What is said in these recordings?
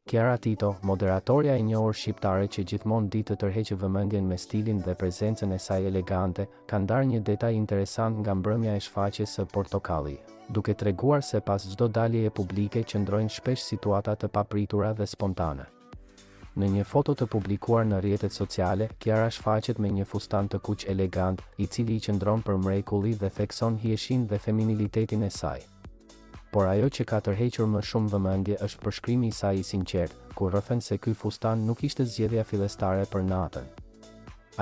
Kiara Tito, moderatorja e njohur shqiptare që gjithmonë di të tërheqë vëmendjen me stilin dhe prezencën e saj elegante, ka ndarë një detaj interesant nga mbrëmja e shfaqjes së Portokalli, duke treguar se pas çdo daljeje publike qëndrojnë shpesh situata të papritura dhe spontane. Në një foto të publikuar në rrjetet sociale, Kiara shfaqet me një fustan të kuq elegant, i cili i qëndron për mrekulli dhe thekson hijeshin dhe feminilitetin e saj. Por ajo që ka tërhequr më shumë vëmendje është përshkrimi i saj i sinqert, ku rrëfen se ky fustan nuk ishte zgjedhja fillestare për natën.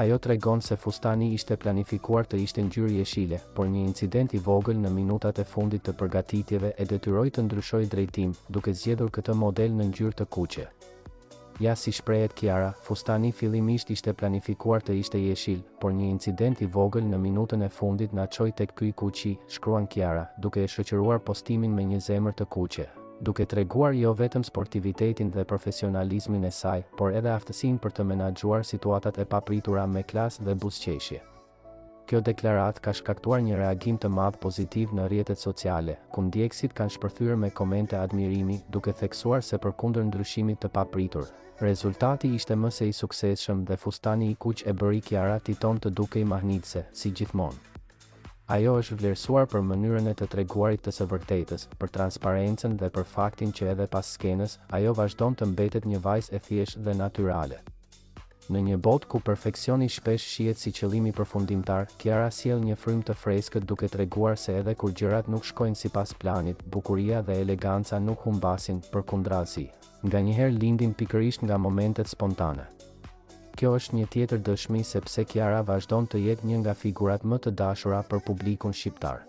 Ajo tregon se fustani ishte planifikuar të ishte ngjyrë jeshile, por një incident i vogël në minutat e fundit të përgatitjeve e detyroi të ndryshojë drejtim, duke zgjedhur këtë model në ngjyrë të kuqe. Ja si shprehet Kiara, fustani fillimisht ishte planifikuar të ishte jeshil, por një incident i vogël në minutën e fundit na çoi tek ky kuqi, shkruan Kiara, duke e shoqëruar postimin me një zemër të kuqe, duke treguar jo vetëm sportivitetin dhe profesionalizmin e saj, por edhe aftësinë për të menaxhuar situatat e papritura me klasë dhe buzëqeshje. Kjo deklaratë ka shkaktuar një reagim të madh pozitiv në rrjetet sociale, ku ndjekësit kanë shpërthyer me komente admirimi, duke theksuar se përkundër ndryshimit të papritur, rezultati ishte më se i suksesshëm dhe fustani i kuq e bëri Kiara Titon të dukej mahnitse, si gjithmonë. Ajo është vlerësuar për mënyrën e të treguarit të së vërtetës, për transparencën dhe për faktin që edhe pas skenës, ajo vazhdon të mbetet një vajzë e thjeshtë dhe natyrale. Në një botë ku perfeksioni shpesh shihet si qëllimi përfundimtar, Kiara sjell një frymë të freskët duke treguar se edhe kur gjërat nuk shkojnë sipas planit, bukuria dhe eleganca nuk humbasin, përkundrazi, nganjëherë lindin pikërisht nga momentet spontane. Kjo është një tjetër dëshmi se pse Kiara vazhdon të jetë një nga figurat më të dashura për publikun shqiptar.